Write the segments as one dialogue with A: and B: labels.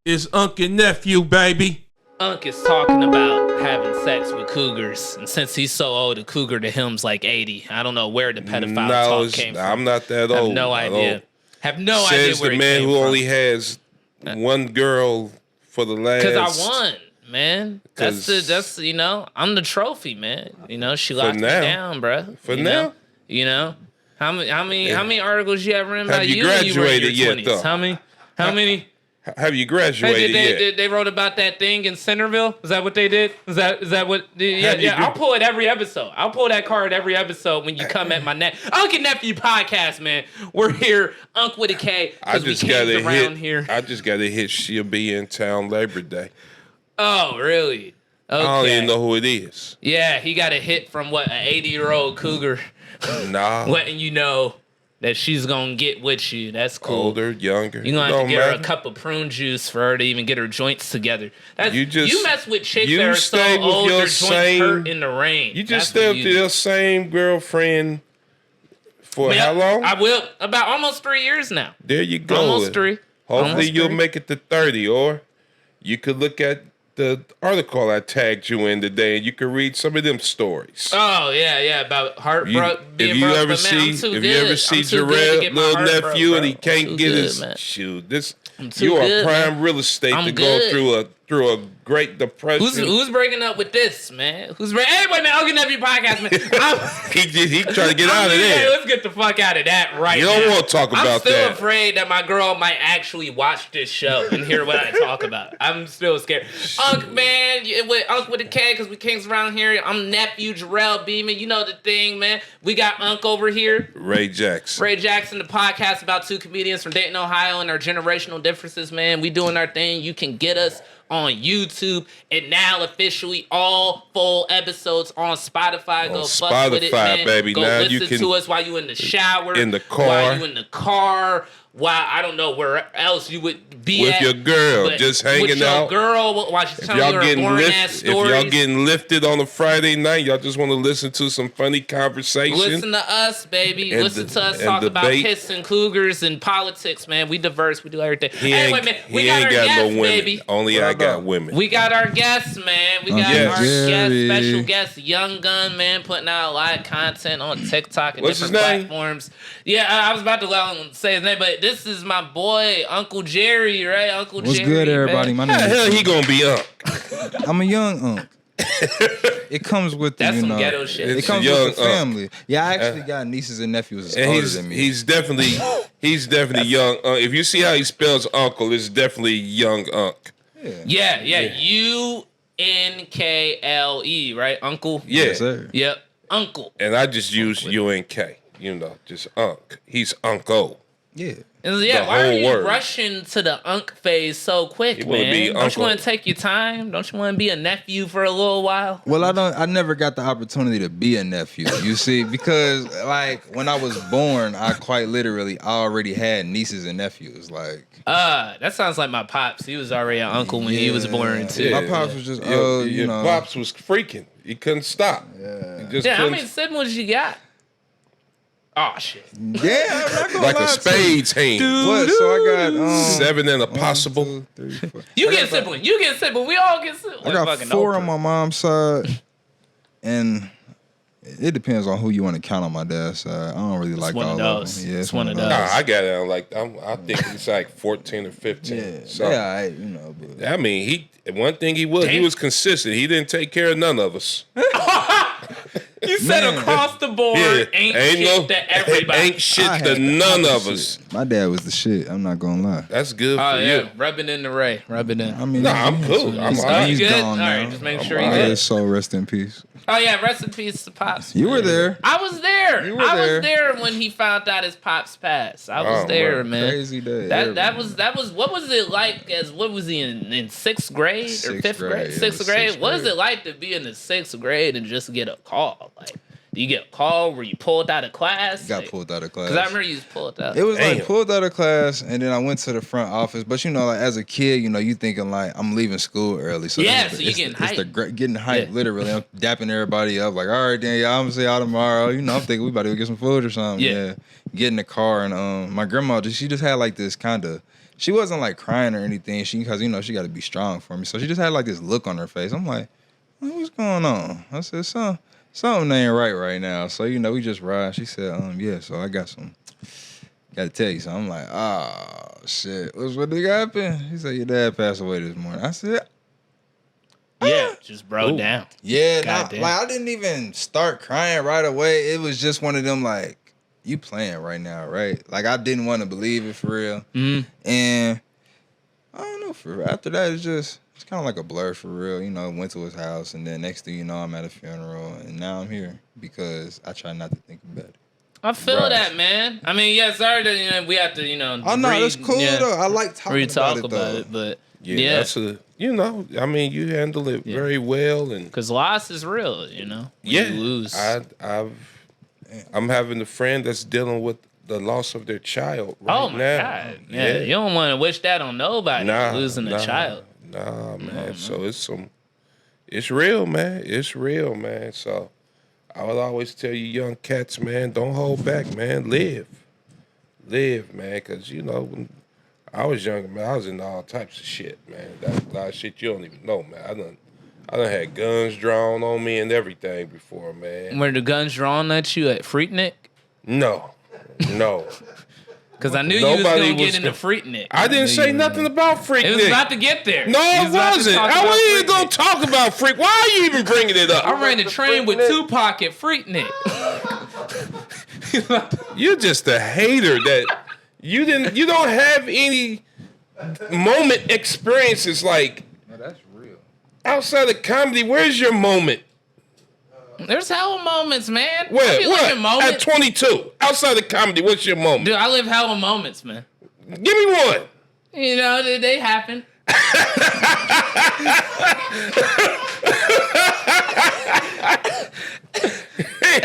A: It's Unk Nephew, baby.
B: Unk is talking about having sex with cougars, and since he's so old, a cougar to him's like 80. I don't know where the pedophile talk came from.
A: I'm not that old.
B: I have no idea. Have no idea where it came from. Says the man
A: who only has one girl for the last.
B: Because I won, man. That's you know, I'm the trophy, man. You know, she locked me down, bro.
A: For now,
B: you know, how many articles you ever written about you?
A: Have you graduated yet? Though?
B: How many?
A: Have you graduated yet?
B: They wrote about that thing in Centerville. Is that what they did? Is that what? Yeah. I'll pull it every episode. I'll pull that card every episode when you come at my neck. Unk Nephew Podcast, man. We're here, Unk with a K, because we came around here.
A: I just got to hit. She'll be in town Labor Day.
B: Oh, really? Okay.
A: I don't even know who it is.
B: Yeah, he got a hit from what, an 80-year-old cougar.
A: Nah.
B: Letting you know that she's gonna get with you. That's cool.
A: Older, younger.
B: You're gonna have to get her a cup of prune juice for her to even get her joints together. You mess with chicks that are so old, their joints hurt in the rain.
A: You just stay with your same girlfriend for how long?
B: I will. About almost 3 years now.
A: There you go.
B: Almost 3.
A: Hopefully you'll make it to 30, or you could look at the article I tagged you in today, and you can read some of them stories.
B: Oh yeah, about being broke.
A: If you ever see Jerrel, little nephew, and he can't get his shoe, you are prime real estate to go through a great depression.
B: Who's breaking up with this, man? Hey, wait, man, Unk Nephew Podcast, man.
A: He trying to get out of there.
B: Hey, let's get the fuck out of that right now.
A: You don't want to talk about that.
B: I'm still afraid that my girl might actually watch this show and hear what I talk about. I'm still scared. Unk, man, with Unk with a K, because we kings around here. I'm nephew Jerrel, Beamon. You know the thing, man. We got Unk over here.
A: Ray Jackson, the
B: podcast about two comedians from Dayton, Ohio, and our generational differences, man. We doing our thing. You can get us on YouTube, and now officially all full episodes on Spotify. Go fuck with it, man.
A: Baby.
B: Go
A: now
B: listen to us while you in the shower,
A: in the car,
B: while I don't know where else you would be
A: with your girl, just hanging
B: with your
A: out.
B: Girl, while she's telling her boring ass stories.
A: If y'all getting lifted on a Friday night, y'all just want to listen to some funny conversation.
B: Listen to us, baby. Listen to us talk about piss and cougars and politics, man. We diverse. We do everything. Anyway, man, we got our guests, baby.
A: Only I got women.
B: We got our guests, man. We got our guests, special guest, Young Gun, man, putting out a lot of content on TikTok and different platforms. Yeah, I was about to say his name, but this is my boy, Unkle Jerry, right? Uncle
C: What's
B: Jerry.
C: What's good, everybody?
B: Man.
C: My name
A: is... How the hell he gonna be Unk?
C: I'm a young Unk. It comes with the,
B: That's some ghetto shit.
C: It comes with the family. Yeah, I actually got nieces and nephews older than me.
A: He's definitely young. If you see how he spells uncle, it's definitely young Unk.
B: Yeah. UNKLE, right? Uncle?
A: Yeah.
C: Yes, sir.
B: Yep. Uncle.
A: And I just use UNK. You know, just Unk. He's Uncle.
C: Yeah.
B: Why are you rushing to the Unk phase so quick, man? Don't you want to take your time? Don't you want to be a nephew for a little while?
C: Well, I never got the opportunity to be a nephew, you see, because like when I was born, I quite literally already had nieces and nephews. Like,
B: that sounds like my pops. He was already an uncle when he was born too.
C: My pops was just,
A: your pops was freaking. He couldn't stop.
B: How many siblings you got? Oh shit!
C: Yeah, I'm not gonna
A: like a spades hand.
C: What? So I got
A: 7 and a possible.
C: 1, 2, 3, 4.
B: You get sibling. We all get sibling.
C: I got 4 on my mom's side, and it depends on who you want to count on my dad's side. I don't really like all of them.
B: Yeah, it's one of those.
A: Nah, I got it. I think it's like 14 or 15.
C: Yeah,
A: so,
C: But
A: I mean, one thing he was consistent. He didn't take care of none of us.
B: You said across the board, ain't shit to everybody.
A: Ain't shit to none of us.
C: My dad was the shit. I'm not gonna lie.
A: That's good for you.
B: Rub it in the Ray. Rub it in.
C: I mean,
A: I'm cool. I'm all right.
C: He's
B: good?
C: gone now.
B: All right, just make sure he's
C: His
B: good.
C: soul rest in peace.
B: Oh yeah, rest in peace to Pops.
C: You were there.
B: I was there.
C: You were
B: I
C: there.
B: was there when he found out his Pops passed. I was there, man.
C: Crazy day.
B: That was what was it like what was he in 6th grade or 5th grade? 6th grade. What is it like to be in the 6th grade and just get a call? Like, do you get a call where you pulled out of class?
C: Got pulled out of class.
B: Because I remember you was pulled out.
C: It was like pulled out of class, and then I went to the front office. But like as a kid, you thinking like I'm leaving school early. So
B: so you getting hyped.
C: Getting hyped, literally. I'm dapping everybody up, like, all right, then, y'all, I'm gonna see y'all tomorrow. I'm thinking we about to go get some food or something. Yeah. Get in the car, and my grandma, she just had like this kind of she wasn't like crying or anything. Because you know she got to be strong for me. So she just had like this look on her face. I'm like, what's going on? I said, something ain't right now. So you know we just ride. She said, yeah. So I got to tell you something. I'm like, oh shit, what did happen? He said your dad passed away this morning. I said.
B: Yeah, just broke down.
C: Yeah, like I didn't even start crying right away. It was just one of them like, you playing right now, right? Like I didn't want to believe it for real. And I don't know, for real. After that, it's kind of like a blur for real. You know, went to his house, and then next thing you know, I'm at a funeral, and now I'm here because I try not to think about it.
B: I feel that, man. I mean, yeah, sorry that we have to,
C: Oh no, that's cool though. I like talking about it though.
B: But
A: yeah, that's I mean, you handle it very well, and
B: because loss is real, you know.
A: You
B: lose.
A: I'm having a friend that's dealing with the loss of their child right now.
B: God. Yeah, you don't want to wish that on nobody. Losing a child.
A: Nah, man. So it's real, man. It's real, man. So I would always tell you young cats, man, don't hold back, man. Live, man. Because, you know, when I was younger, man, I was in all types of shit, man. That's a lot of shit you don't even know, man. I done had guns drawn on me and everything before, man.
B: Were the guns drawn at you at Freaknik?
A: No.
B: Because I knew you was going to get into Freaknik.
A: I didn't say nothing about Freaknik.
B: It was about to get there.
A: No, it wasn't. I wasn't even going to talk about Freak. Why are you even bringing it up?
B: I ran a train with Tupac at Freaknik.
A: You're just a hater that you don't have any moment experiences like.
C: No, that's real.
A: Outside of comedy, where's your moment?
B: There's hella moments, man.
A: Where? What? At 22. Outside of comedy, what's your moment?
B: Dude, I live hella moments, man.
A: Give me one.
B: You know, they happen.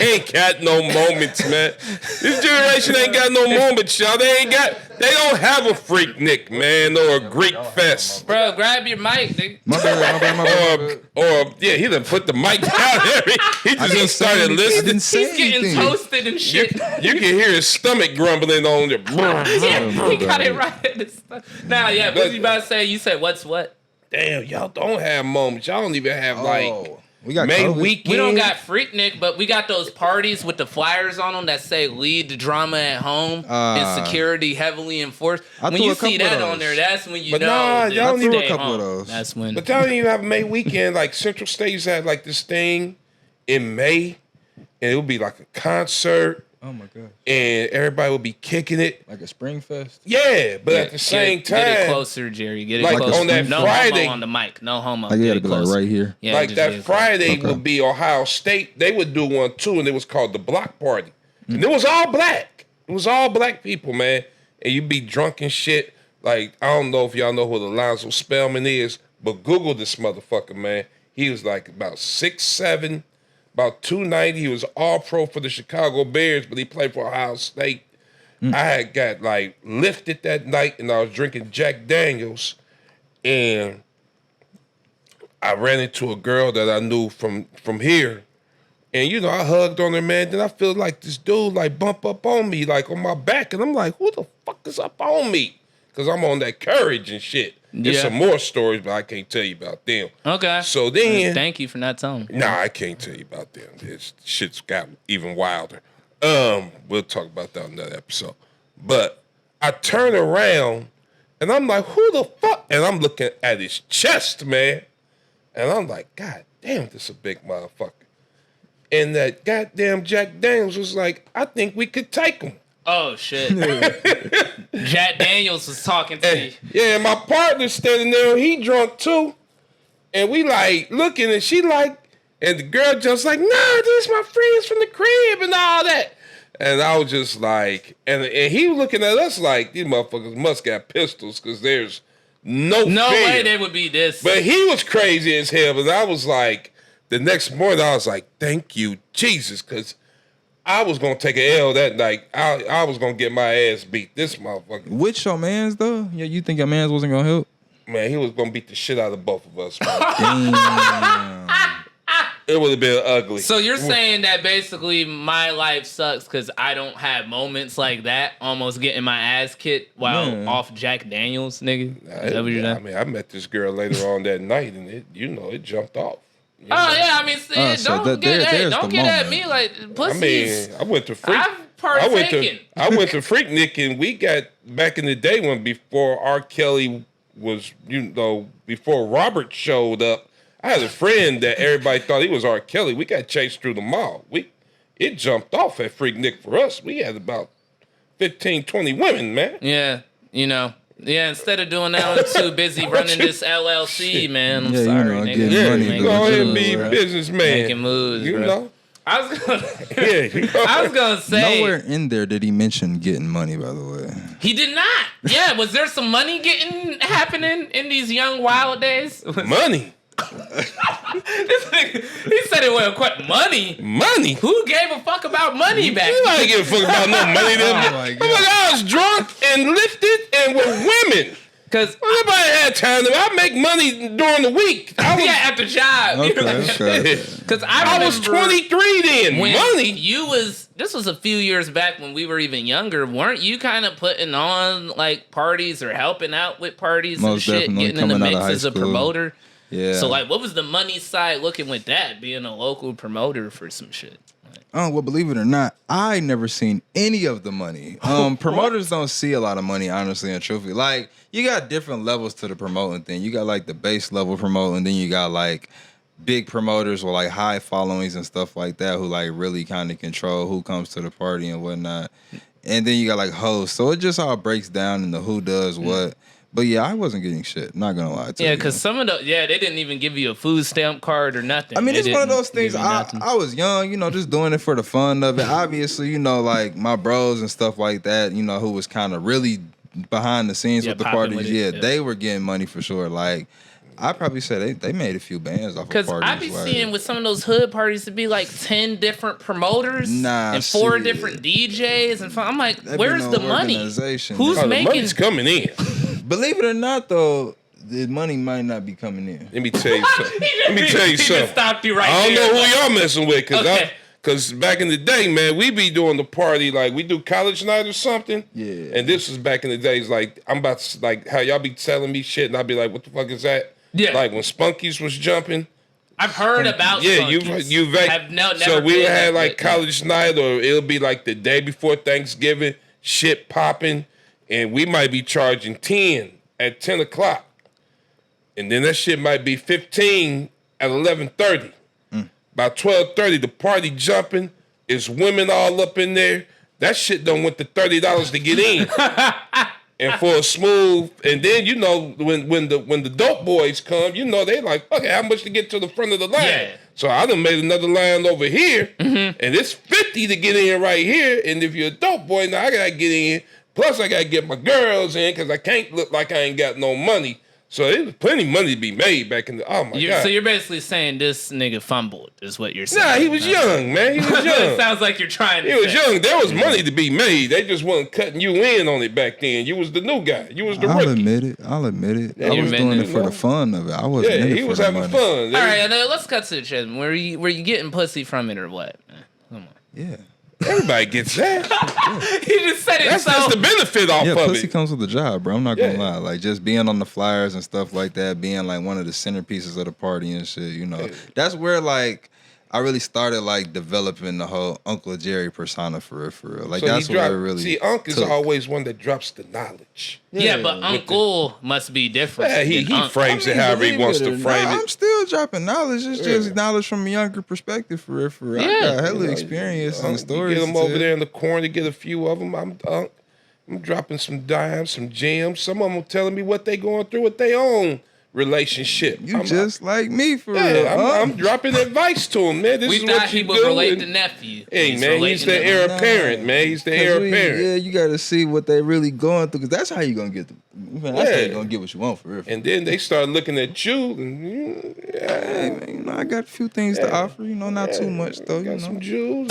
A: Ain't got no moments, man. This generation ain't got no moments, y'all. They don't have a Freaknik, man, or a Greek fest.
B: Bro, grab your mic, nigga.
C: My bad.
A: Or he done put the mic down there. He just started listening.
B: He's getting toasted and shit.
A: You can hear his stomach grumbling on there.
B: He got it right at his stomach. Now, yeah, what you about to say? You said what's what?
A: Damn, y'all don't have moments. Y'all don't even have
C: we got
A: May weekend.
B: We don't got Freaknik, but we got those parties with the flyers on them that say "Lead the drama at home" and security heavily enforced. When you see that on there, that's when you know.
A: Y'all don't
C: need a couple of those.
B: That's when.
A: But y'all don't even have May weekend. Like Central States had like this thing in May, and it would be like a concert.
C: Oh my gosh.
A: And everybody would be kicking it.
C: Like a spring fest?
A: Yeah, but at the same time.
B: Get it closer, Jerry. Get it
A: like
B: closer.
A: On that
B: no
A: Friday.
B: Homo on the mic. No homo.
C: Like you gotta be like right here.
B: Yeah,
A: like that Friday would be Ohio State. They would do one too, and it was called the Block Party. And it was all black. It was all black people, man. And you'd be drunk and shit. Like, I don't know if y'all know who Alonzo Spellman is, but Google this motherfucker, man. He was like about 6'7", about 290. He was all pro for the Chicago Bears, but he played for Ohio State. I had got like lifted that night, and I was drinking Jack Daniels, and I ran into a girl that I knew from here, and you know I hugged on her, man. Then I feel like this dude like bump up on me, like on my back, and I'm like, who the fuck is up on me? Because I'm on that courage and shit. There's some more stories, but I can't tell you about them.
B: Okay.
A: So then...
B: Thank you for not telling me.
A: Nah, I can't tell you about them. This shit's got even wilder. We'll talk about that in another episode. But I turn around, and I'm like, who the fuck? And I'm looking at his chest, man. And I'm like, God damn, this is a big motherfucker. And that goddamn Jack Daniels was like, I think we could take him.
B: Oh, shit. Jack Daniels was talking to me.
A: Yeah, my partner's standing there. He drunk, too. And we, like, looking, and she, like, and the girl just like, nah, these my friends from the crib and all that. And I was just like, and he was looking at us like, these motherfuckers must got pistols because there's no
B: way they would be this.
A: But he was crazy as hell. But I was like, the next morning, I was like, thank you, Jesus, because I was going to take an L that night. I was going to get my ass beat. This motherfucker.
C: Which your mans, though? Yeah, you think your mans wasn't going to help?
A: Man, he was going to beat the shit out of both of us.
C: Damn.
A: it would have been ugly.
B: So you're saying that basically my life sucks because I don't have moments like that, almost getting my ass kicked while off Jack Daniels, nigga? Is that what you're saying?
A: I mean, I met this girl later on that night, and it jumped off.
B: Oh yeah, I mean, don't get at me like pussies.
A: I mean, I went to Freak.
B: I've partaken.
A: I went to Freaknik, and we got back in the day when before R. Kelly was, before Robert showed up. I had a friend that everybody thought he was R. Kelly. We got chased through the mall. It jumped off at Freaknik for us. We had about 15, 20 women, man.
B: Yeah, Yeah, instead of doing that, I'm too busy running this LLC, man. I'm sorry, nigga.
C: Yeah, money,
A: go ahead and be a businessman.
B: Making moves,
A: you
B: bro.
A: know.
B: I was gonna say.
C: Nowhere in there did he mention getting money, by the way.
B: He did not. Yeah, was there some money happening in these young wild days?
A: Money.
B: This nigga, he said it well quick. Money? Who gave a fuck about money back then?
A: You don't give a fuck about no money. I was drunk and lifted and with women.
B: Because
A: nobody had time to. I make money during the week.
B: At the job.
C: Okay.
B: Because
A: I was 23 then. Money. This
B: was a few years back when we were even younger. Weren't you kind of putting on like parties or helping out with parties
C: Most
B: and shit, getting in the mix as a promoter?
C: Yeah.
B: So like, what was the money side looking with that? Being a local promoter for some shit.
C: Oh, well, believe it or not, I never seen any of the money. Promoters don't see a lot of money, honestly and truthfully. Like, you got different levels to the promoting thing. You got like the base level promoting, then you got like big promoters with like high followings and stuff like that who like really kind of control who comes to the party and whatnot. And then you got like hosts. So it just all breaks down into who does what. But yeah, I wasn't getting shit. Not gonna lie to you.
B: Yeah, because some of the they didn't even give you a food stamp card or nothing.
C: I mean, it's one of those things. I was young, just doing it for the fun of it. Obviously, like my bros and stuff like that, who was kind of really behind the scenes with the parties. They were getting money for sure. Like, I probably said they made a few bands off of parties.
B: Because I be seeing with some of those hood parties to be like 10 different promoters and 4 different DJs. And I'm like, where's the money? Who's making?
A: The money's coming in.
C: Believe it or not, though, the money might not be coming in.
A: Let me tell you something. He just
B: stopped you right
A: I don't
B: there.
A: know who y'all messing with, because back in the day, man, we be doing the party like we do college night or something.
C: Yeah.
A: And this was back in the days, like I'm about to, like how y'all be telling me shit, and I'll be like, what the fuck is that?
B: Yeah.
A: Like when Spunkies was jumping.
B: I've heard about Spunkies.
A: you've never. So we would have like college night, or it'll be like the day before Thanksgiving, shit popping, and we might be charging 10 at 10 o'clock, and then that shit might be 15 at 11:30. By 12:30, the party jumping. It's women all up in there. That shit done went to $30 to get in. And for a smooth, and then when the dope boys come, they like, okay, how much to get to the front of the line?
B: Yeah.
A: So I done made another line over here, and it's 50 to get in right here. And if you're a dope boy, now I gotta get in. Plus I gotta get my girls in because I can't look like I ain't got no money. So there was plenty of money to be made back in the. Oh my god!
B: So you're basically saying this nigga fumbled, is what you're saying?
A: Nah, he was young, man. He was young.
B: It sounds like you're trying to.
A: He was young. There was money to be made. They just wasn't cutting you in on it back then. You was the new guy. You was the rookie.
C: I'll admit it.
A: Yeah,
C: I was doing it for the fun of it. I wasn't.
A: Yeah, he was having fun.
B: All right, let's cut to the chase. Were you getting pussy from it or what? Come on.
C: Yeah.
A: Everybody gets that.
B: He just said it.
A: That's the benefit off of it.
C: Pussy comes with the job, bro. I'm not gonna lie. Like just being on the flyers and stuff like that, being like one of the centerpieces of the party and shit. That's where like I really started like developing the whole Unkle Jerry persona for real. Like so that's what I really
A: see. Unk is always one that drops the knowledge.
B: Yeah, but Uncle must be different.
A: Yeah, he frames it however he wants to frame it.
C: I'm still dropping knowledge. It's just knowledge from a younger perspective for real. I got hella experience and stories.
A: Get them over there in the corner, get a few of them. I'm dropping some dimes, some gems. Some of them telling me what they going through with their own relationship.
C: You just like me for real.
A: I'm dropping advice to him, man. This is what you do.
B: We relate to nephew.
A: Hey, man, he's the heir apparent, man. He's the heir apparent.
C: Yeah, you got to see what they really going through, because that's how you gonna get that's how you gonna get what you want for real.
A: And then they start looking at you, and
C: hey, man, I got a few things to offer. Not too much though.
A: Got some jewels.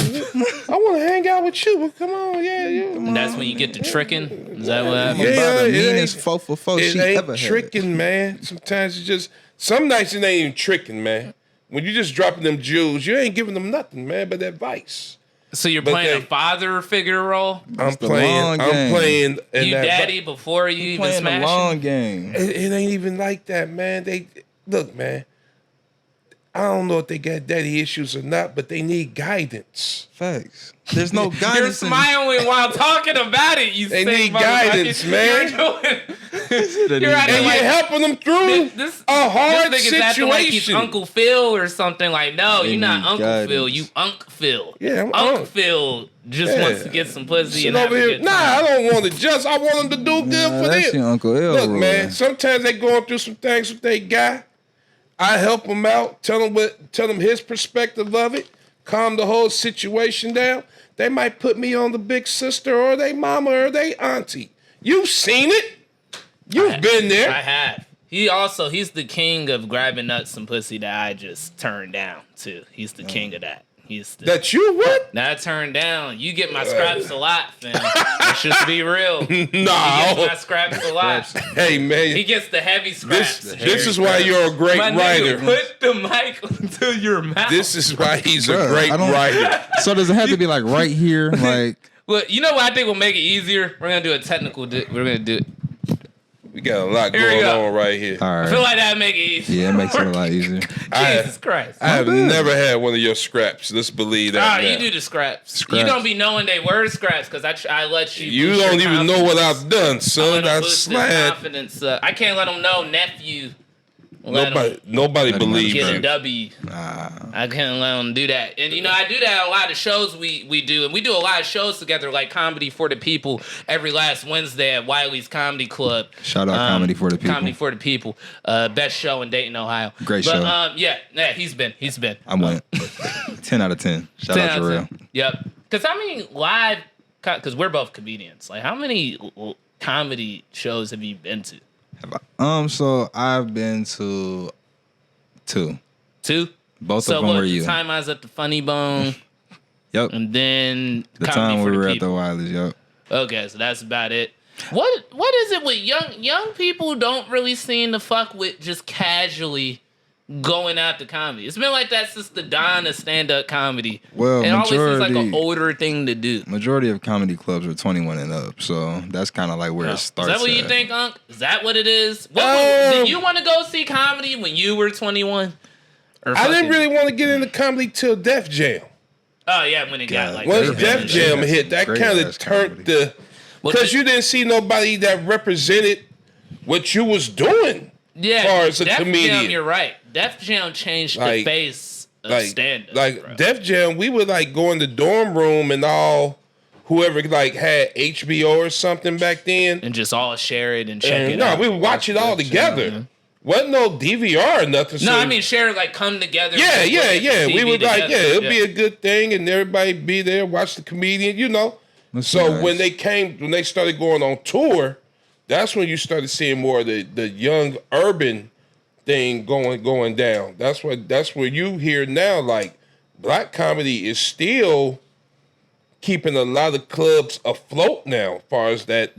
A: I want to hang out with you, but come on,
B: And that's when you get to tricking. Is that what happens?
C: Yeah, the meanest 4 for 4 she ever had.
A: Tricking, man. Sometimes it's just some nights it ain't even tricking, man. when you just dropping them jewels, you ain't giving them nothing, man, but advice.
B: So you're playing a father figure role?
A: I'm playing.
B: You daddy before you even
C: playing
B: smash
C: the long game.
A: It ain't even like that, man. Look, man. I don't know if they got daddy issues or not, but they need guidance.
C: Facts. There's no guidance.
B: You're smiling while talking about it.
A: They need guidance, man. You're helping them through a hard situation.
B: Like he's Uncle Phil or something. Like, no, you're not Uncle Phil. You Unk Phil.
A: Yeah, I'm
B: Unk Phil just wants to get some pussy and have a good time.
A: I don't want to just. I want them to do good for
C: that's
A: them.
C: Your Uncle L,
A: look, man. Sometimes they going through some things with their guy. I help him out. Tell him his perspective of it. Calm the whole situation down. They might put me on the big sister or they mama or they auntie. You've seen it. You've been there.
B: I have. He's the king of grabbing nuts and pussy that I just turned down too. He's the king of that.
A: That you what?
B: That I turned down. You get my scraps a lot, fam. Let's just be real.
A: No.
B: He gets my scraps a lot.
A: Hey, man.
B: He gets the heavy scraps.
A: This is why you're a great writer.
B: Put the mic into your mouth.
A: This is why he's a great writer.
C: So does it have to be like right here? Like,
B: well, you know what I think will make it easier? We're going to do a technical. We're going to do it.
A: We got a lot going on right here.
C: All right.
B: I feel like that make it easier.
C: Yeah, it makes it a lot easier.
B: Jesus Christ.
A: I have never had one of your scraps. Let's believe that.
B: You do the scraps. You don't be knowing they were scraps because I let you.
A: You don't even know what I've done, son. I slide.
B: Confidence. I can't let them know, nephew.
A: Nobody believes
B: you.
A: you.
B: W. I can't let them do that. And I do that at a lot of shows we do. And we do a lot of shows together, like Comedy for the People, every last Wednesday at Wiley's Comedy Club.
C: Shout out Comedy for the People.
B: Comedy for the People. Best show in Dayton, Ohio.
C: Great show.
B: Yeah, he's been.
C: I went 10 out of 10. Shout out Jerrel.
B: Yep. Because live, because we're both comedians. Like, how many comedy shows have you been to?
C: So I've been to 2.
B: 2?
C: Both of them were you.
B: The time I was at the Funny Bone.
C: Yep.
B: And then
C: the time we were at the Wiley's. Yep.
B: Okay, so that's about it. What is it with young people who don't really seem to fuck with just casually going out to comedy? It's been like that since the dawn of stand-up comedy.
C: Well,
B: it always seems like an older thing to do.
C: Majority of comedy clubs are 21 and up, so that's kind of like where it starts.
B: Is that what you think, Unk? Is that what it is? Did you want to go see comedy when you were 21?
A: I didn't really want to get into comedy till Def Jam.
B: Oh yeah, when it got like
A: once Def Jam hit, that kind of turned the because you didn't see nobody that represented what you was doing.
B: Yeah,
A: as far as a
B: Def
A: comedian.
B: Jam, you're right. Def Jam changed the face of stand-up.
A: Bro. Def Jam, we would like go in the dorm room and all whoever like had HBO or something back then,
B: and just all share it and check it out.
A: No, we would watch it all together. Wasn't no DVR or nothing.
B: No, I mean share like come together.
A: Yeah. We would like, it'd be a good thing, and everybody be there, watch the comedian, So nice. When they started going on tour, that's when you started seeing more of the young urban thing going down. That's where you hear now, like black comedy is still keeping a lot of clubs afloat now, as far as that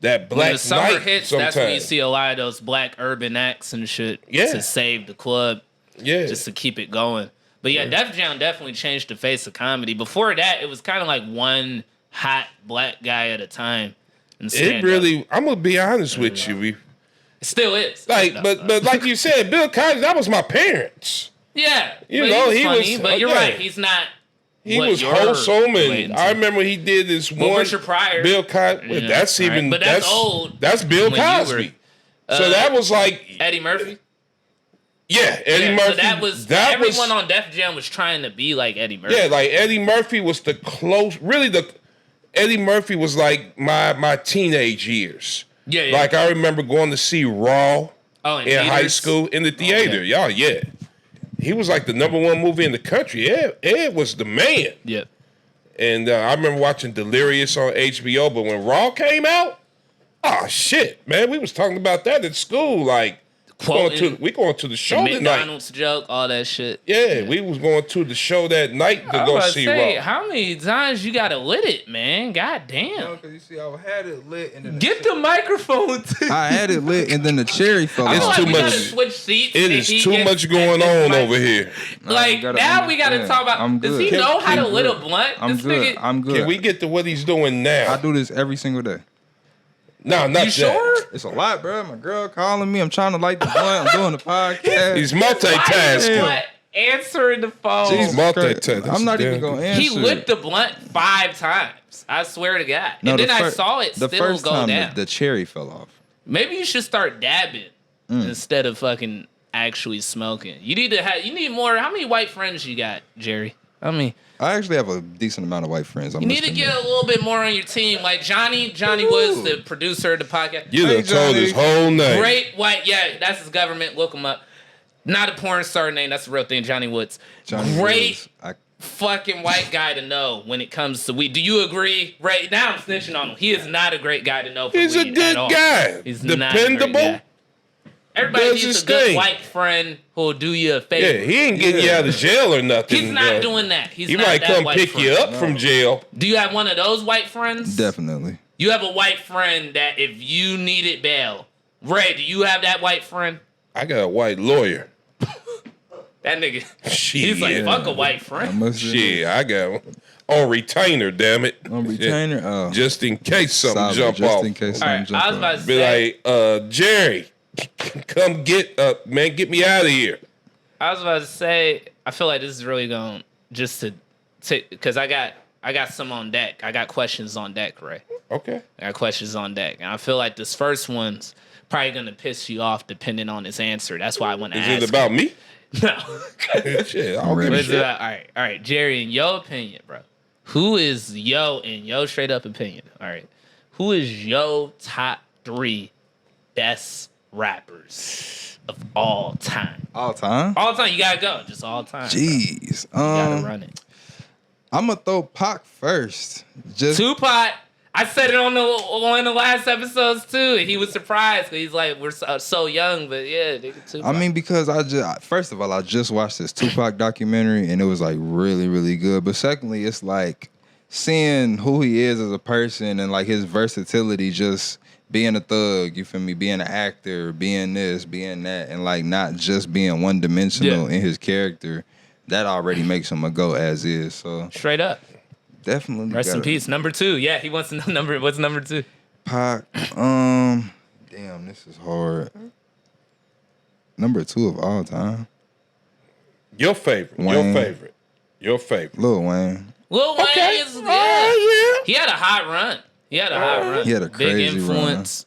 A: black
B: when the summer
A: night
B: hits,
A: sometimes.
B: that's when you see a lot of those black urban acts and shit to save the club. Yeah. Just to keep it going. But Def Jam definitely changed the face of comedy. Before that, it was kind of like one hot black guy at a time.
A: It really, I'm gonna be honest with you. It
B: still is.
A: Like, but like you said, Bill Cosby, that was my parents.
B: Yeah.
A: He
B: funny,
A: was,
B: but you're right, he's not.
A: He was wholesome, and I remember he did this one.
B: Richard Pryor.
A: Bill Cosby. That's even.
B: But that's old.
A: That's Bill Cosby. So that was like
B: Eddie Murphy.
A: Yeah, Eddie Murphy.
B: So everyone on Def Jam was trying to be like Eddie Murphy.
A: Yeah, like Eddie Murphy was Eddie Murphy was like my teenage years. Yeah. Like I remember going to see Raw in high school in the theater. Yeah. He was like the #1 movie in the country. Ed was the man.
B: Yeah.
A: And I remember watching Delirious on HBO, but when Raw came out, oh shit, man, we was talking about that at school. Like
B: quoting.
A: We going to the show
B: the
A: tonight.
B: McDonald's joke, all that shit.
A: Yeah, we was going to the show that night to go see Raw.
B: How many times you gotta lit it, man? God damn.
C: No, because you see, I had it lit and then
B: Get the microphone.
C: I had it lit and then the cherry fell
B: I
C: off.
B: feel
A: It's
B: like
A: too
B: we
A: much.
B: gotta switch seats.
A: It is too much going on over here.
B: Like now we gotta talk about. Does he know how to lit a blunt?
C: I'm
B: This
C: good.
B: nigga.
C: I'm good.
A: Can we get to what he's doing now?
C: I do this every single day.
A: No, not
B: You
A: that.
B: sure?
C: It's a lot, bro. My girl calling me. I'm trying to light the blunt. I'm doing the podcast.
A: He's multitasking.
B: What? Answering the phone.
C: Jesus
A: multitasking.
C: Christ. I'm not even gonna answer.
B: He lit the blunt 5 times. I swear to God.
C: No,
B: and then I
C: fir-
B: saw it
C: the
B: still
C: first
B: go
C: time
B: down.
C: the cherry fell off.
B: Maybe you should start dabbing instead of fucking actually smoking. You need more. How many white friends you got, Jerry? I mean,
C: I actually have a decent amount of white friends.
B: you need to get a little bit more on your team. Like Johnny Woods, the producer of the podcast.
A: You done told his whole name.
B: Great white, yeah, that's his government. Look him up. Not a porn star name. That's the real thing. Johnny Woods. Great fucking white guy to know when it comes to weed. Do you agree? Right now, I'm snitching on him. He is not a great guy to know. For
A: He's a
B: weed
A: good
B: at all.
A: guy.
B: He's
A: Dependable.
B: not a great guy. Everybody
A: Does
B: needs
A: his
B: a good
A: thing.
B: white friend who'll do you a favor.
A: Yeah, he ain't getting you out of jail or nothing.
B: He's not doing that. He's
A: He
B: not
A: might
B: that
A: come
B: white
A: pick
B: friend.
A: you up from jail.
B: Do you have one of those white friends?
C: Definitely.
B: You have a white friend that if you needed bail, Ray, do you have that white friend?
A: I got a white lawyer.
B: That nigga,
A: Shit.
B: he's like, fuck a white friend.
A: Shit, I got one. On retainer, damn it.
C: On retainer? Oh.
A: Just in case something
C: Solid,
A: jump
C: just
A: off.
C: in case
B: All
C: something
B: right,
C: jump
B: I was about
C: off.
B: to
A: Be
B: say,
A: like, Jerry, come get man, get me out of here.
B: I was about to say, I feel like this is really going just to because I got some on deck. I got questions on deck, Ray.
A: Okay.
B: I got questions on deck, and I feel like this first one's probably gonna piss you off depending on his answer. That's why I want to ask.
A: Is it about me?
B: No.
A: Shit, I don't give
C: Ready.
A: a
B: All
A: shit.
B: right, Jerry. In your opinion, bro, who is in your straight up opinion? All right, who is your top 3 best rappers of all time?
C: All time?
B: All time, you gotta go. Just all time.
C: Jeez.
B: You gotta run it.
C: I'm going to throw Pac first. Just
B: Tupac. I said it on one of the last episodes too, and he was surprised because he's like, "We're so young," but yeah, nigga, Tupac.
C: I mean, because first of all, I just watched this Tupac documentary and it was like really, really good. But secondly, it's like seeing who he is as a person and like his versatility, just being a thug, you feel me, being an actor, being this, being that, and like not just being one dimensional in his character. That already makes him a go as is. So
B: straight up.
C: definitely.
B: Rest in peace. Number 2. Yeah, he wants to know number. What's number 2?
C: Pac. Damn, this is hard. Number 2 of all time.
A: Your favorite.
C: Wayne.
A: Your favorite.
C: Lil Wayne.
B: Lil Wayne
A: Okay.
B: is
A: Oh,
B: He had a hot run. He had a
C: crazy
B: big influence.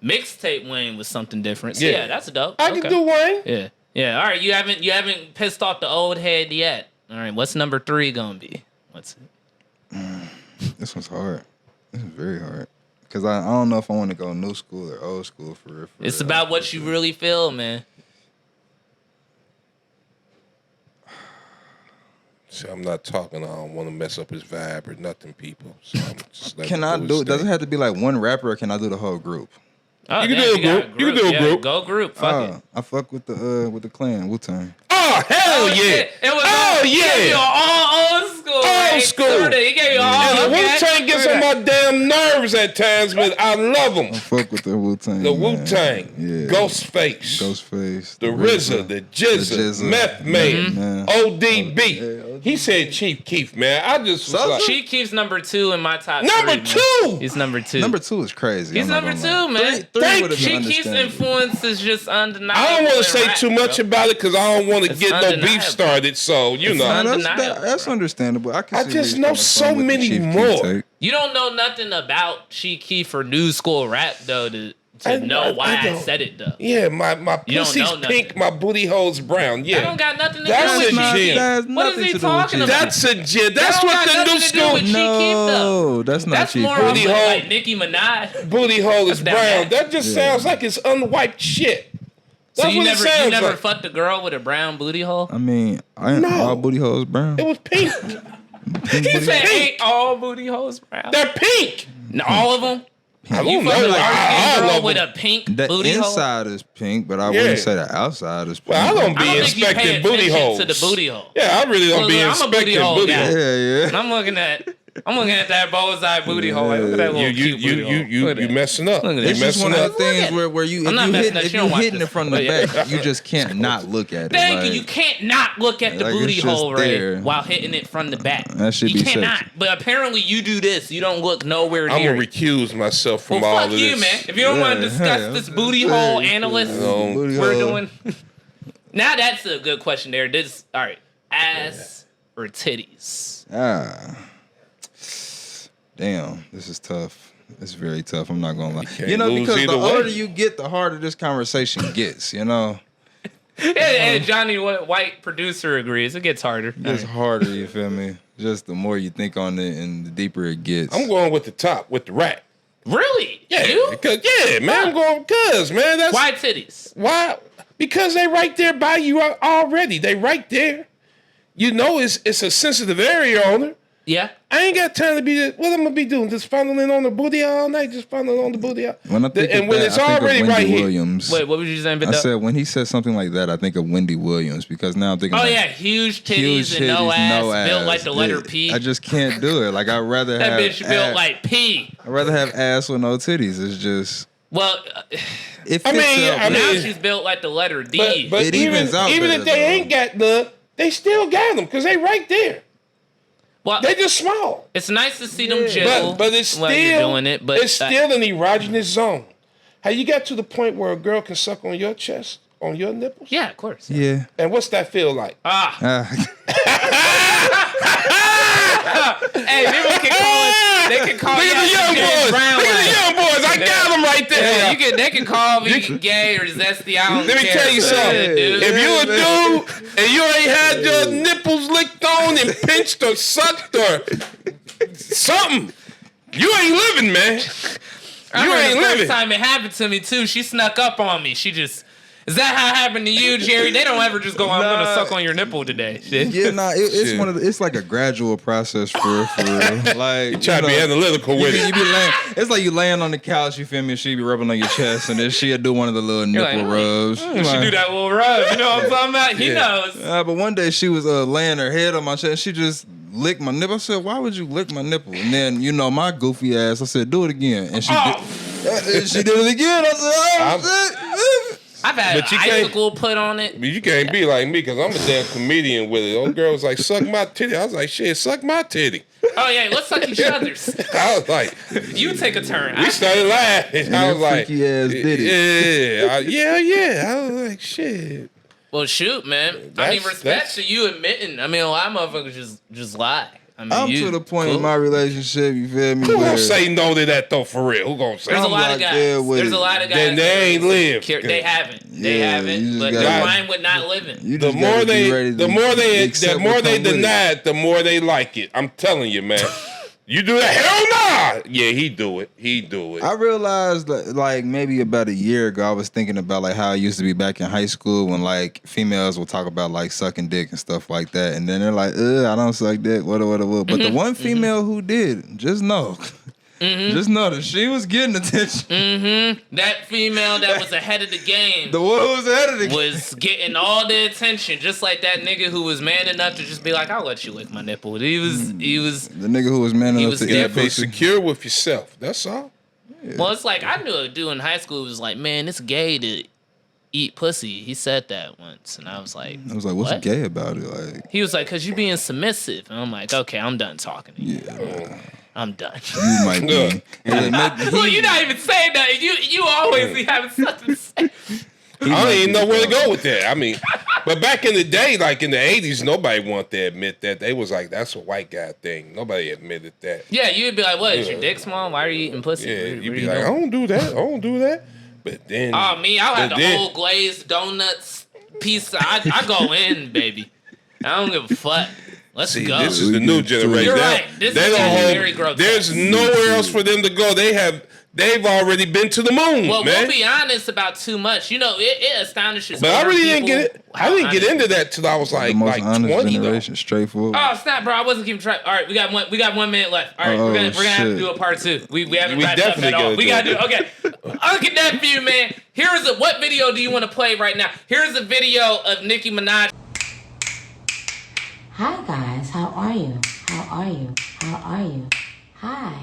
B: Mixtape Wayne was something different. So yeah, that's dope.
A: I can do Wayne.
B: Yeah. Yeah. All right. You haven't pissed off the old head yet. All right. What's number 3 gonna be? What's it?
C: This one's hard. This is very hard. Because I don't know if I want to go new school or old school for real.
B: It's about what you really feel, man.
A: See, I'm not talking. I don't want to mess up his vibe or nothing, people. So I'm just letting
C: Can
A: it
C: I
A: do
C: do
A: its
C: it? Does it
A: thing.
C: have to be like one rapper or can I do the whole group?
B: Oh,
A: You can
B: damn,
A: do a
B: got
A: group. You can do a
B: Yeah,
A: group.
B: Go group. Fuck it.
C: I fuck with the clan, Wu-Tang.
A: Oh, hell yeah.
B: It was
A: Oh,
B: he gave you
A: yeah.
B: all old school.
A: Old school.
B: He gave you all.
A: Yeah, the
B: okay.
A: Wu-Tang gets on my damn nerves at times, but I love them.
C: I fuck with the Wu-Tang.
A: The
C: man.
A: Wu-Tang,
C: Yeah.
A: Ghostface,
C: Ghostface.
A: the RZA, the Jizza, Meth Man,
C: Man.
A: ODB. He said Chief Keef, man. I just was like,
B: She keeps number 2 in my top.
A: Number
B: 3, man.
A: 2.
B: He's number 2.
C: Number 2 is crazy.
B: He's
C: I'm not
B: number 2,
C: gonna lie.
B: man.
C: Three
A: Thank
C: would've been
B: She keeps
C: understandable.
B: influence is just undeniable.
A: I don't want
B: in
A: to say
B: rap,
A: too much
B: bro.
A: about it because I don't want to
B: It's
A: get no
B: undeniable.
A: beef started. So you know,
C: Nah,
B: undeniable,
C: that's understandable. I can
A: I
C: see
A: just
C: where
A: know
C: you're
A: so
C: coming from with the
A: many
C: Chief Keef
A: more.
C: take.
B: You don't know nothing about Chief Keef or new school rap though to
A: I
B: know why I
A: don't.
B: said it though.
A: yeah, my
B: You don't
A: pussy's
B: know nothing.
A: pink, my booty hole's brown. Yeah,
B: That don't got nothing to
A: That's
B: do
A: a
B: with Chief
A: gem.
B: Keef.
C: That has
B: What is
C: nothing
B: he
C: to do with
B: talking
C: Chief
B: about?
A: that's a gem. That's
B: That don't
A: what
B: got
A: the new
B: nothing to do
A: school
B: with Chief Keef, though.
C: No, that's not
B: That's
C: Chief
B: more
C: Keef.
B: of
A: Booty
B: like,
A: hole.
B: like Nicki Minaj.
A: booty hole is
B: That's
A: brown.
B: that.
A: That just sounds like it's unwiped shit.
B: So
A: That's
B: you
A: what it
B: never
A: sounds
B: never
A: like.
B: fucked a girl with a brown booty hole?
C: I mean, I ain't
A: No.
C: all booty holes brown.
A: It was pink.
B: He said
A: pink.
B: ain't all booty holes brown.
A: They're pink.
B: All of them?
C: pink.
A: I don't know.
B: Like,
A: I
B: girl
A: love
B: with a pink
C: The
B: booty hole.
C: inside is pink, but I wouldn't say the outside is pink.
A: Well, I don't be
B: I don't think you
A: inspecting
B: pay
A: booty
B: attention
A: holes.
B: to the booty hole.
A: Yeah, I really don't be
B: I'm a booty
A: inspecting
B: hole
A: booty
B: guy.
A: holes.
C: Yeah.
B: And I'm looking at that bullseye booty hole. Like, look at that little cute booty hole.
A: You messing up.
B: Look at
A: You
C: It's just
A: messing
C: one of
A: up.
C: the things where you
B: I'm not messing up.
C: if
B: She
C: you
B: don't watch
C: hitting
B: this.
C: it from the back, you just can't not look at it.
B: Thank
C: like,
B: you. You can't not look at the
C: like,
B: booty
C: it's just
B: hole, Ray,
C: there.
B: while hitting it from the back.
C: That should
B: you
C: be
B: cannot.
C: sexy.
B: But apparently you do this. You don't look nowhere
A: I'm
B: near
A: gonna
B: it.
A: recuse myself from
B: Well,
A: all
B: fuck
A: of
B: you,
A: this.
B: man. If you don't want to discuss this booty hole analyst
C: Booty
B: we're
C: hole.
B: doing. Now that's a good question there. All right. Ass or titties?
C: Damn, this is tough. It's very tough. I'm not gonna lie.
A: can't
C: You know,
A: lose
C: because the
A: either way.
C: older you get, the harder this conversation gets. You know,
B: And Johnny White, producer, agrees. It gets harder.
C: it's harder. You feel me? Just the more you think on it, and the deeper it gets.
A: I'm going with the top, with the rack.
B: Really?
A: Yeah,
B: You?
A: because man, I'm going man. That's
B: Why titties?
A: why. Because they right there by you already. They right there. You know, it's a sensitive area on her.
B: Yeah.
A: I ain't got time to be. What I'm gonna be doing? Just fondling on the booty all night. Just fondling on the booty.
C: When I think
A: And
C: of
A: when
C: that,
A: it's
C: I think of
A: already
C: Wendy
A: right here.
C: Williams.
B: Wait, what was you saying,
C: I said when he said something like that, I think of Wendy Williams because now I'm thinking.
B: Oh
C: like,
B: yeah, huge titties
C: huge
B: and no
C: titties,
B: ass, built like the letter
C: Yeah,
B: P.
C: I just can't do it. Like I'd rather
B: That
C: have.
B: bitch built like P.
C: I'd rather have ass with no titties. It's just.
B: Well,
C: It fits
A: I mean,
C: up.
A: I
B: now
A: mean-
B: she's built like the letter D.
A: But
C: It
A: even
C: evens out
A: if
C: better,
A: they
C: though.
A: ain't got none, they still got them because they right there.
B: Well,
A: They just small.
B: it's nice to see them jiggle
A: But it's
B: while
A: still
B: you're doing it. But
A: it's still an erogenous zone. Have you got to the point where a girl can suck on your chest, on your nipples?
B: yeah, of course.
C: Yeah.
A: And what's that feel like?
B: Hey, people can call us. They can call
A: Look
B: you
A: at the young boys. Look at the young boys. I got them right there.
B: Yeah, they can call me gay or zesty. I don't
A: Let me
B: care.
A: tell you something.
B: Yeah, dude.
A: If you a dude and you ain't had your nipples licked on and pinched or sucked or something, you ain't living, man.
B: I
A: You
B: remember
A: ain't
B: the first
A: living.
B: time it happened to me too. She snuck up on me. She just. Is that how it happened to you, Jerry? They don't ever just go, I'm gonna suck on your nipple today. Shit.
C: Yeah, nah, it's
A: Shit.
C: one of the, it's like a gradual process for real. Like
A: Try to be analytical with
C: you
A: it.
C: be laying, it's like you laying on the couch, you feel me, and she be rubbing on your chest, and then she'll do one of the little nipple
B: like,
C: rubs.
B: You should do that little rub. You know what I'm talking about? He knows.
C: But one day she was laying her head on my chest, and she just licked my nipple. I said, "Why would you lick my nipple?" And then my goofy ass, I said, "Do it again," and she did. She did it again. I said, "Oh shit."
B: I've had
A: But you
B: an
A: can't-
B: icicle put on it.
A: You can't be like me because I'm a damn comedian with it. Old girl was like, suck my titty. I was like, shit, suck my titty.
B: Oh yeah, let's suck each other's.
A: I was like,
B: You take a turn.
A: we started laughing. I was like,
C: freaky ass did it.
A: yeah. I was like, shit.
B: Well, shoot, man. I mean,
A: That's-
B: respect to you admitting. I mean, a lot of motherfuckers just lie. I mean,
C: I'm
B: you,
C: to the point
B: cool.
C: in my relationship, you feel me?
A: Who
C: where
A: gonna say no to that though, for real? Who gonna say
B: There's a
C: I'm
B: lot of
C: like
B: guys.
C: there with
B: There's a
C: it.
B: lot of guys.
A: Then they ain't lived.
B: They haven't. They
C: Yeah, you
B: haven't.
C: just
B: But
C: gotta-
B: they're fine with not living.
C: you
A: The
C: just
A: more
C: gotta be
A: they,
C: ready to
A: the more
C: accept what
A: they
C: come with it.
A: deny it, the more they like it. I'm telling you, man. You do that? Hell nah. Yeah, he do it.
C: I realized that, like, maybe about a year ago, I was thinking about, like, how it used to be back in high school when, like, females would talk about, like, sucking dick and stuff like that. And then they're like, I don't suck dick, what. But the one female who did, just know. Just know that she was getting attention.
B: That female that was ahead of the game
C: The one who was ahead of the game.
B: was getting all the attention, just like that nigga who was man enough to just be like, "I'll let you lick my nipple." He was.
C: The nigga who was man
B: He
C: enough
B: was
C: to
A: You
C: eat
A: gotta be
C: pussy.
A: secure with yourself. That's all.
B: Well, it's like I knew a dude in high school who was like, "Man, it's gay to eat pussy." He said that once, and I was like,
C: I was like, what's
B: What?
C: gay about it? Like,
B: He was like, "Cause you being submissive," and I'm like, "Okay, I'm done talking to you.
C: yeah,
B: I'm done."
C: you might be.
B: Well, you're not even saying that. You always be having something to say.
A: I don't even know where to go with that. I mean, but back in the day, like in the 80s, nobody wanted to admit that. They was like, that's a white guy thing. Nobody admitted that.
B: Yeah, you'd be like, "What? Is your dick small? Why are you eating pussy?"
A: Yeah,
B: What
A: you'd
B: are
A: be
B: you
A: like, I
B: doing?
A: don't do that. I don't do that. But then.
B: Oh, me, I'll have
A: but
B: the
A: then-
B: whole glazed donuts piece. I go in, baby. I don't give a fuck. Let's go.
A: This is the new generation.
B: You're right. This is very grotesque.
A: There's nowhere else for them to go. They've already been to the moon.
B: Well,
A: man.
B: we'll be honest about too much. You know, it astonishes.
A: But I really didn't get it. I didn't get into that till I was like 20
C: generation, straightforward.
B: Oh snap, bro! I wasn't keeping track. All right, we got 1 minute left. All right, we're gonna have to do a part 2. We haven't wrapped up at all. We gotta do okay. Unk Nephew, man. What video do you want to play right now? Here's a video of Nicki Minaj.
D: Hi guys, how are you? How are you? How are you? Hi.